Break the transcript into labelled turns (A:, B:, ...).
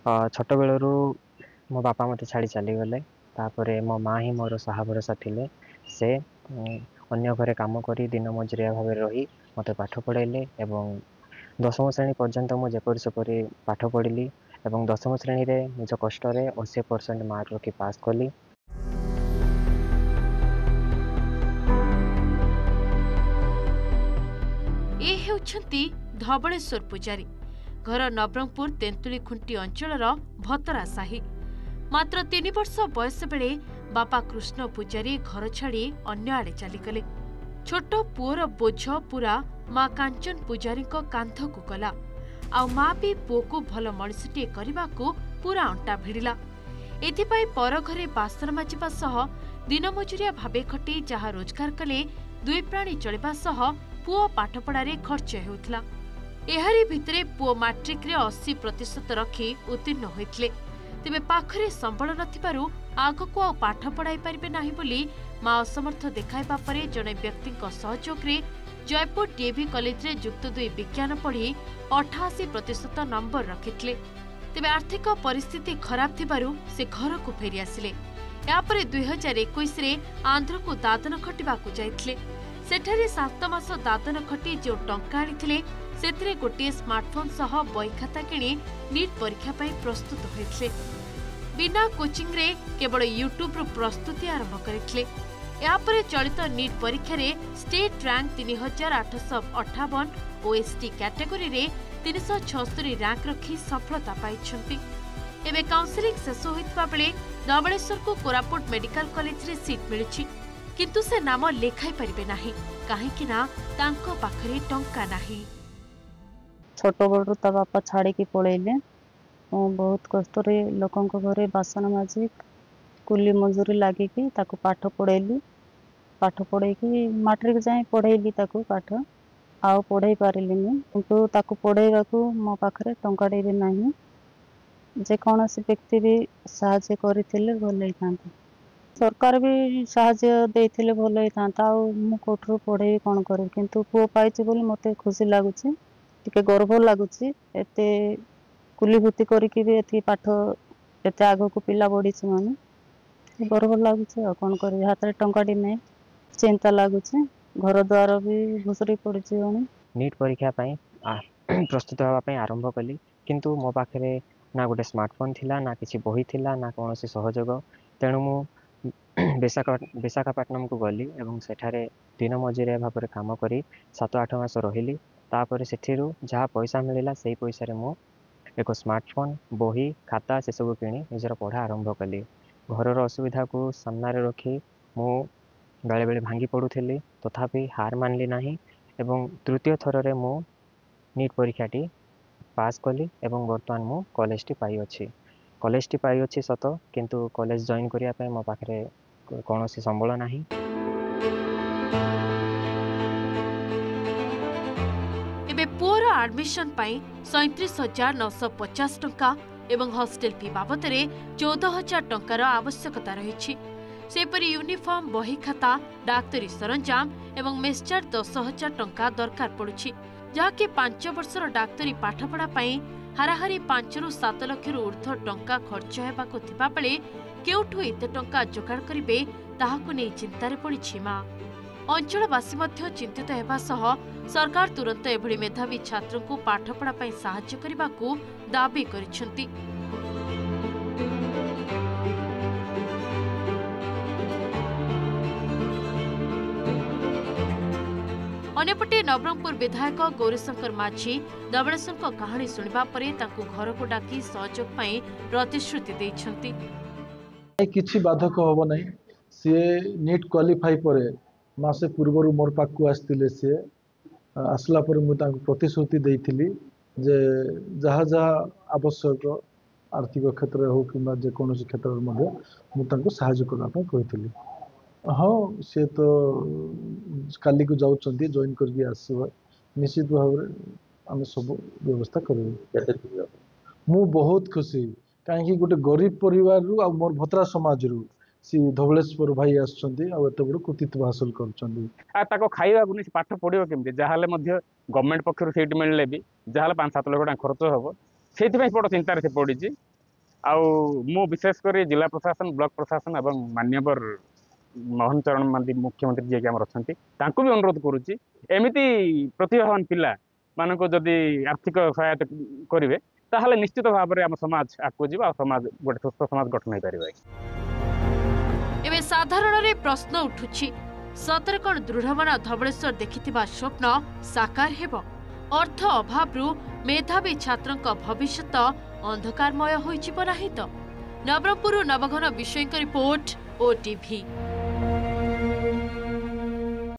A: ଛୋଟ ବେଳରୁ ମୋ ବାପା ମୋତେ ଛାଡ଼ି ଚାଲିଗଲେ। ତାପରେ ମୋ ମା ହିଁ ମୋର ସାହା ଭରସା ଥିଲେ। ସେ ଅନ୍ୟ ଘରେ କାମ କରି ଦିନ ମଜୁରିଆ ଭାବରେ ରହି ମୋତେ ପାଠ ପଢ଼ାଇଲେ ଏବଂ ଦଶମ ଶ୍ରେଣୀ ପର୍ଯ୍ୟନ୍ତ ମୁଁ ଯେପରି ସେପରି ପାଠ ପଢ଼ିଲି ଏବଂ ଦଶମ ଶ୍ରେଣୀରେ ନିଜ କଷ୍ଟରେ 80% ମାର୍କ ରଖି ପାସ୍ କଲି।
B: ଏ ହେଉଛନ୍ତି ଧବଳେଶ୍ୱର ପୂଜାରୀ। ଘର ନବରଙ୍ଗପୁର ତେନ୍ତୁଳି ଖୁଣ୍ଟି ଅଞ୍ଚଳର ଭତରା ସାହି। ମାତ୍ର 3 ବର୍ଷ ବୟସ ବେଳେ ବାପା କୃଷ୍ଣ ପୂଜାରୀ ଘର ଛାଡ଼ି ଅନ୍ୟ ଆଡ଼େ ଚାଲିଗଲେ। ଛୋଟ ପୁଅର ବୋଝ ପୁରା ମା କାଞ୍ଚନ ପୂଜାରୀଙ୍କ କାନ୍ଧକୁ ଗଲା। ଆଉ ମା ବି ପୁଅକୁ ଭଲ ମଣିଷଟିଏ କରିବାକୁ ପୁରା ଅଣ୍ଟା ଭିଡ଼ିଲା। ଏଥିପାଇଁ ପର ଘରେ ବାସନ ମାଜିବା ସହ ଦିନ ମଜୁରିଆ ଭାବେ ଖଟି ଯାହା ରୋଜଗାର କଲେ ଦୁଇ ପ୍ରାଣୀ ଚଳିବା ସହ ପୁଅ ପାଠପଢ଼ାରେ ଖର୍ଚ୍ଚ ହେଉଥିଲା। ଏହାରି ଭିତରେ ପୁଅ ମାଟ୍ରିକରେ 80% ରଖି ଉତ୍ତୀର୍ଣ୍ଣ ହୋଇଥିଲେ। ତେବେ ପାଖରେ ସମ୍ବଳ ନଥିବାରୁ ଆଗକୁ ଆଉ ପାଠ ପଢ଼ାଇ ପାରିବେ ନାହିଁ ବୋଲି ମା ଅସମର୍ଥ ଦେଖାଇବା ପରେ ଜଣେ ବ୍ୟକ୍ତିଙ୍କ ସହଯୋଗରେ ଜୟପୁର ଡିଏଭି କଲେଜରେ ଯୁକ୍ତ 2 ବିଜ୍ଞାନ ପଢ଼ି 88% ନମ୍ବର ରଖିଥିଲେ। ତେବେ ଆର୍ଥିକ ପରିସ୍ଥିତି ଖରାପ ଥିବାରୁ ସେ ଘରକୁ ଫେରି ଆସିଲେ। ଏହାପରେ 2021ରେ ଆନ୍ଧ୍ରକୁ ଦାଦନ ଖଟିବାକୁ ଯାଇଥିଲେ। ସେଠାରେ 7 ମାସ ଦାଦନ ଖଟି ଯେଉଁ ଟଙ୍କା ଆଣିଥିଲେ ସେଥିରେ ଗୋଟିଏ ସ୍ମାର୍ଟଫୋନ୍ ସହ ବହି ଖାତା କିଣି ନିଟ୍ ପରୀକ୍ଷା ପାଇଁ ପ୍ରସ୍ତୁତ ହୋଇଥିଲେ। ବିନା କୋଚିଂରେ କେବଳ ୟୁଟ୍ୟୁବରୁ ପ୍ରସ୍ତୁତି ଆରମ୍ଭ କରିଥିଲେ। ଏହାପରେ ଚଳିତ ନିଟ୍ ପରୀକ୍ଷାରେ ଷ୍ଟେଟ୍ ରାଙ୍କ 3858 ଓ ଏସ୍ଟି କ୍ୟାଟେଗୋରୀରେ 376 ରାଙ୍କ ରଖି ସଫଳତା ପାଇଛନ୍ତି। ଏବେ କାଉନ୍ସେଲିଂ ଶେଷ ହୋଇଥିବା ବେଳେ ଧବଳେଶ୍ୱରକୁ କୋରାପୁଟ ମେଡିକାଲ କଲେଜରେ ସିଟ୍ ମିଳିଛି। କିନ୍ତୁ ସେ ନାମ ଲେଖାଇ ପାରିବେ ନାହିଁ, କାହିଁକି ନା ତାଙ୍କ ପାଖରେ ଟଙ୍କା ନାହିଁ।
C: ଛୋଟ ବେଳରୁ ତା ବାପା ଛାଡ଼ିକି ପଳେଇଲେ। ମୁଁ ବହୁତ କଷ୍ଟରେ ଲୋକଙ୍କ ଘରେ ବାସନ ମାଜି କୁଲି ମଜୁରୀ ଲାଗିକି ତାକୁ ପାଠ ପଢ଼େଇଲି। ପାଠ ପଢ଼େଇକି ମାଟ୍ରିକ ଯାଏଁ ପଢ଼େଇଲି ତାକୁ ପାଠ, ଆଉ ପଢ଼େଇ ପାରିଲିନି। କିନ୍ତୁ ତାକୁ ପଢ଼େଇବାକୁ ମୋ ପାଖରେ ଟଙ୍କାଟେ ବି ନାହିଁ। ଯେକୌଣସି ବ୍ୟକ୍ତି ବି ସାହାଯ୍ୟ କରିଥିଲେ ଭଲ ହେଇଥାନ୍ତା। ସରକାର ବି ସାହାଯ୍ୟ ଦେଇଥିଲେ ଭଲ ହେଇଥାନ୍ତା। ଆଉ ମୁଁ କୋଉଠୁ ପଢ଼େଇବି, କ'ଣ କରିବି? କିନ୍ତୁ ପୁଅ ପାଇଛି ବୋଲି ମୋତେ ଖୁସି ଲାଗୁଛି, ଟିକେ ଗର୍ବ ଲାଗୁଛି। ଏତେ କୁଲିବୃତ୍ତି କରିକି ବି ଏତିକି ପାଠ ଏତେ ଆଗକୁ ପିଲା ବଢ଼ିଛି ମାନେ ଗର୍ବ ଲାଗୁଛି। ଆଉ କ'ଣ କରିବି, ହାତରେ ଟଙ୍କାଟି ନାହିଁ, ଚିନ୍ତା ଲାଗୁଛି। ଘର ଦ୍ୱାର ବି ଭୁଷୁଡ଼ି ପଡ଼ିଛି।
A: ନିଟ୍ ପରୀକ୍ଷା ପାଇଁ ପ୍ରସ୍ତୁତ ହେବା ପାଇଁ ଆରମ୍ଭ କଲି। କିନ୍ତୁ ମୋ ପାଖରେ ନା ଗୋଟେ ସ୍ମାର୍ଟଫୋନ୍ ଥିଲା, ନା କିଛି ବହି ଥିଲା, ନା କୌଣସି ସହଯୋଗ। ତେଣୁ ମୁଁ ବିଶାଖାପାଟନମକୁ ଗଲି ଏବଂ ସେଠାରେ ଦିନ ମଜୁରିଆ ଭାବରେ କାମ କରି 7-8 ମାସ ରହିଲି। ତାପରେ ସେଥିରୁ ଯାହା ପଇସା ମିଳିଲା ସେଇ ପଇସାରେ ମୁଁ ଏକ ସ୍ମାର୍ଟଫୋନ୍, ବହି, ଖାତା ସେସବୁ କିଣି ନିଜର ପଢ଼ା ଆରମ୍ଭ କଲି। ଘରର ଅସୁବିଧାକୁ ସାମ୍ନାରେ ରଖି ମୁଁ ବେଳେବେଳେ ଭାଙ୍ଗି ପଡ଼ୁଥିଲି, ତଥାପି ହାର ମାନିଲି ନାହିଁ ଏବଂ ତୃତୀୟ ଥରରେ ମୁଁ ନିଟ୍ ପରୀକ୍ଷାଟି ପାସ୍ କଲି ଏବଂ ବର୍ତ୍ତମାନ ମୁଁ କଲେଜଟି ପାଇଅଛି ସତ, କିନ୍ତୁ କଲେଜ ଜଏନ୍ କରିବା ପାଇଁ ମୋ ପାଖରେ କୌଣସି ସମ୍ବଳ ନାହିଁ।
B: ଏବେ ପୁଅର ଆଡମିସନ ପାଇଁ 37,950 ଟଙ୍କା ଏବଂ ହଷ୍ଟେଲ ଫି ବାବଦରେ 14,000 ଟଙ୍କାର ଆବଶ୍ୟକତା ରହିଛି। ସେହିପରି ୟୁନିଫର୍ମ, ବହି ଖାତା, ଡାକ୍ତରୀ ସରଞ୍ଜାମ ଏବଂ ମେସ୍ଚାର୍ଜ 10,000 ଟଙ୍କା ଦରକାର ପଡୁଛି, ଯାହାକି 5 ବର୍ଷର ଡାକ୍ତରୀ ପାଠପଢ଼ା ପାଇଁ ହାରାହାରି 5ରୁ 7 ଲକ୍ଷରୁ ଉର୍ଦ୍ଧ୍ୱ ଟଙ୍କା ଖର୍ଚ୍ଚ ହେବାକୁ ଥିବାବେଳେ କେଉଁଠୁ ଏତେ ଟଙ୍କା ଯୋଗାଡ଼ କରିବେ ତାହାକୁ ନେଇ ଚିନ୍ତାରେ ପଡ଼ିଛି ମା। ଅଞ୍ଚଳବାସୀ ମଧ୍ୟ ଚିନ୍ତିତ ହେବା ସହ ସରକାର ତୁରନ୍ତ ଏଭଳି ମେଧାବୀ ଛାତ୍ରଙ୍କୁ ପାଠପଢ଼ା ପାଇଁ ସାହାଯ୍ୟ କରିବାକୁ ଦାବି କରିଛନ୍ତି। ଅନ୍ୟପଟେ ନବରଙ୍ଗପୁର ବିଧାୟକ ଗୌରୀଶଙ୍କର ମାଝୀ ଧବଳେଶ୍ୱରଙ୍କ କାହାଣୀ ଶୁଣିବା ପରେ ତାଙ୍କୁ ଘରକୁ ଡାକି ସହଯୋଗ ପାଇଁ ପ୍ରତିଶ୍ରୁତି ଦେଇଛନ୍ତି।
D: କିଛି ବାଧକ ହବ ନାହିଁ। ସିଏ ନିଟ୍ କ୍ୱାଲିଫାଇ ପରେ ମାସେ ପୂର୍ବରୁ ମୋର ପାଖକୁ ଆସିଥିଲେ। ସିଏ ଆସିଲା ପରେ ମୁଁ ତାଙ୍କୁ ପ୍ରତିଶ୍ରୁତି ଦେଇଥିଲି ଯେ ଯାହା ଯାହା ଆବଶ୍ୟକ ଆର୍ଥିକ କ୍ଷେତ୍ରରେ ହଉ କିମ୍ବା ଯେକୌଣସି କ୍ଷେତ୍ରରେ ମଧ୍ୟ ମୁଁ ତାଙ୍କୁ ସାହାଯ୍ୟ କରିବା ପାଇଁ କହିଥିଲି। ହଁ, ସେ ତ କାଲିକୁ ଯାଉଛନ୍ତି, ଜଏନ୍ କରିକି ଆସିବ। ନିଶ୍ଚିତ ଭାବରେ ଆମେ ସବୁ ବ୍ୟବସ୍ଥା କରିବୁ। ମୁଁ ବହୁତ ଖୁସି, କାହିଁକି ଗୋଟେ ଗରିବ ପରିବାରରୁ ଆଉ ମୋର ଭତ୍ରା ସମାଜରୁ ସେ ଧବଳେଶ୍ୱର ଭାଇ ଆସିଛନ୍ତି ଆଉ ଏତେ ବଡ଼ କୃତିତ୍ୱ ହାସଲ କରୁଛନ୍ତି।
E: ଆଉ ତାକୁ ଖାଇବାକୁ ନେଇ ପାଠ ପଢ଼ିବ କେମିତି? ଯାହାହେଲେ ମଧ୍ୟ ଗଭର୍ଣ୍ଣମେଣ୍ଟ ପକ୍ଷରୁ ସିଟ୍ ମିଳିଲେ ବି ଯାହାହେଲେ 5-7 ଲକ୍ଷ ଟଙ୍କା ଖର୍ଚ୍ଚ ହେବ। ସେଇଥିପାଇଁ ବଡ଼ ଚିନ୍ତାରେ ସେ ପଡ଼ିଛି। मु विशेषकर जिला प्रशासन ब्लॉक प्रशासन एवं मान्यवर मोहन चरण मांझी मुख्यमंत्री जी अच्छा भी अनुरोध करुच्ची एमती प्रतिभावान पिला मानक जदि आर्थिक सहायता करेंगे ताहले निश्चित भाव में आम समाज आगू जा समाज गोटे सुस्थ समाज गठन हो पार।
B: एवं साधारण रे प्रश्न उठुछि सतर कौन दृढ़मना धवलेश्वर देखिथिबा स्वप्न साकार हेब अर्थ अभाव मेधावी छात्रंक भविष्यत अंधकारमय होइजिब नाही तो। नवरंगपुर नवघन विषयक रिपोर्ट OTV।